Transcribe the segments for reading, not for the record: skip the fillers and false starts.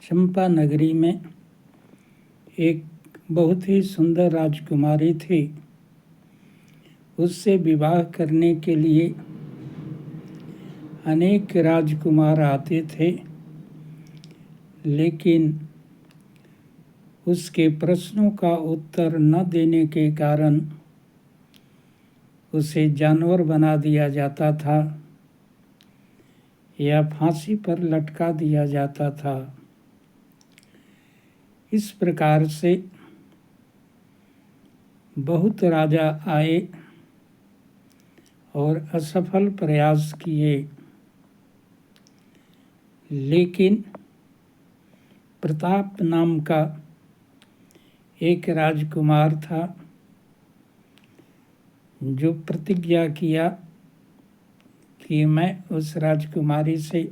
चंपा नगरी में एक बहुत ही सुंदर राजकुमारी थी। उससे विवाह करने के लिए अनेक राजकुमार आते थे, लेकिन उसके प्रश्नों का उत्तर न देने के कारण उसे जानवर बना दिया जाता था या फांसी पर लटका दिया जाता था। इस प्रकार से बहुत राजा आए और असफल प्रयास किए, लेकिन प्रताप नाम का एक राजकुमार था जो प्रतिज्ञा किया कि मैं उस राजकुमारी से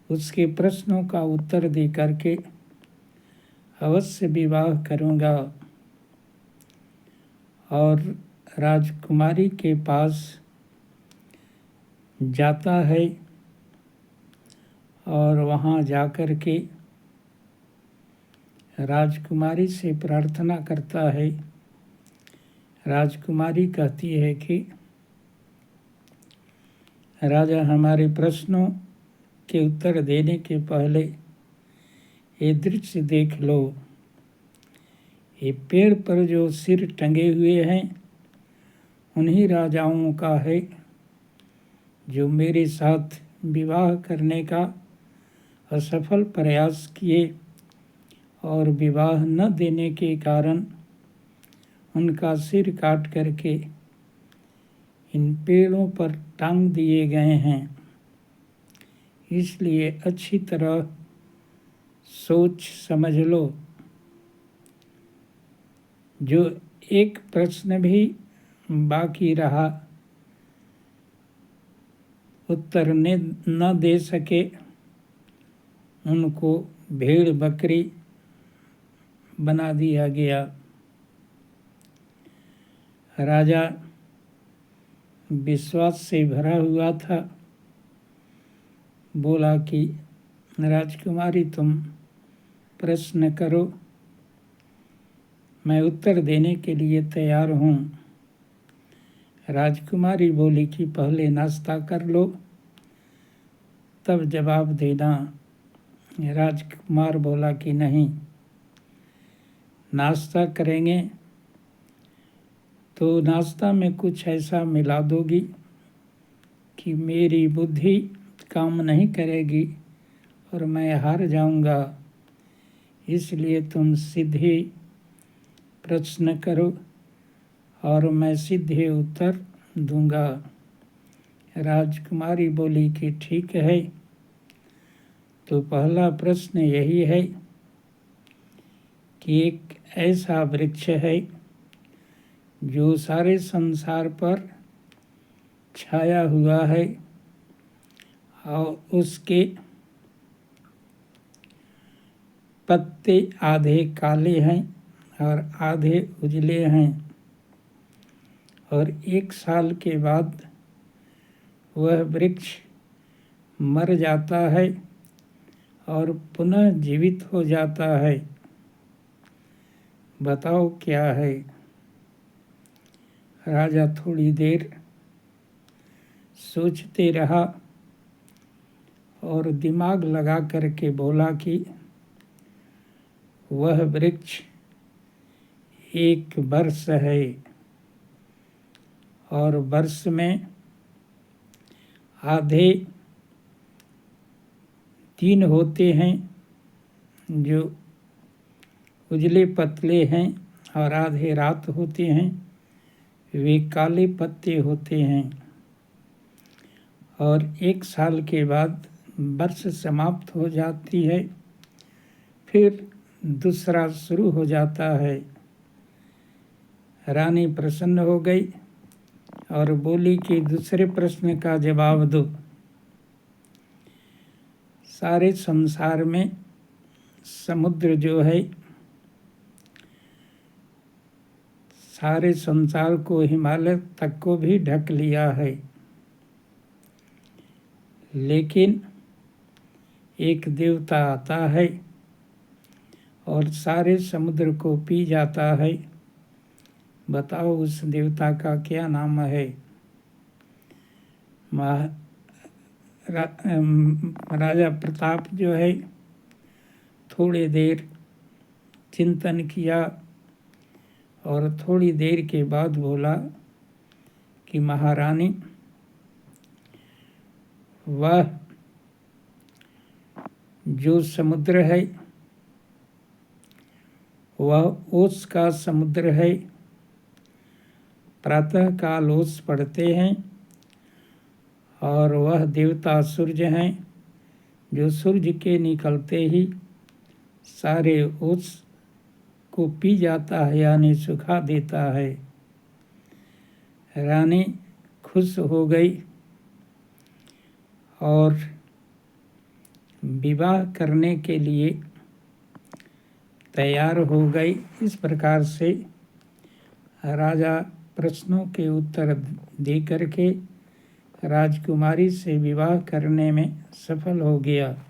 उसके प्रश्नों का उत्तर दे करके अवश्य विवाह करूंगा। और राजकुमारी के पास जाता है और वहाँ जाकर के राजकुमारी से प्रार्थना करता है। राजकुमारी कहती है कि राजा, हमारे प्रश्नों के उत्तर देने के पहले ये दृश्य देख लो। ये पेड़ पर जो सिर टंगे हुए हैं उन्हीं राजाओं का है जो मेरे साथ विवाह करने का असफल प्रयास किए और विवाह न देने के कारण उनका सिर काट करके इन पेड़ों पर टांग दिए गए हैं। इसलिए अच्छी तरह सोच समझ लो। जो एक प्रश्न भी बाकी रहा, उत्तर न दे सके, उनको भेड़ बकरी बना दिया गया। राजा विश्वास से भरा हुआ था, बोला कि राजकुमारी तुम प्रश्न करो, मैं उत्तर देने के लिए तैयार हूँ। राजकुमारी बोली कि पहले नाश्ता कर लो तब जवाब देना। राजकुमार बोला कि नहीं, नाश्ता करेंगे तो नाश्ता में कुछ ऐसा मिला दोगी कि मेरी बुद्धि काम नहीं करेगी और मैं हार जाऊंगा। इसलिए तुम सीधे प्रश्न करो और मैं सीधे उत्तर दूंगा। राजकुमारी बोली कि ठीक है, तो पहला प्रश्न यही है कि एक ऐसा वृक्ष है जो सारे संसार पर छाया हुआ है और उसके पत्ते आधे काले हैं और आधे उजले हैं, और 1 साल के बाद वह वृक्ष मर जाता है और पुनः जीवित हो जाता है। बताओ क्या है? राजा थोड़ी देर सोचते रहा और दिमाग लगा करके बोला कि वह वृक्ष एक वर्ष है, और वर्ष में आधे दिन होते हैं जो उजले पतले हैं और आधे रात होते हैं, वे काले पत्ते होते हैं। और 1 साल के बाद वर्ष समाप्त हो जाती है, फिर दूसरा शुरू हो जाता है। रानी प्रसन्न हो गई और बोली कि दूसरे प्रश्न का जवाब दो। सारे संसार में समुद्र जो है, सारे संसार को हिमालय तक को भी ढक लिया है, लेकिन एक देवता आता है और सारे समुद्र को पी जाता है। बताओ उस देवता का क्या नाम है? राजा प्रताप जो है थोड़ी देर चिंतन किया और थोड़ी देर के बाद बोला कि महारानी, वह जो समुद्र है वह ओस का समुद्र है। प्रातः काल ओस पड़ते हैं और वह देवता सूर्य हैं जो सूर्य के निकलते ही सारे ओस को पी जाता है, यानी सुखा देता है। रानी खुश हो गई और विवाह करने के लिए तैयार हो गई। इस प्रकार से राजा प्रश्नों के उत्तर दे करके राजकुमारी से विवाह करने में सफल हो गया।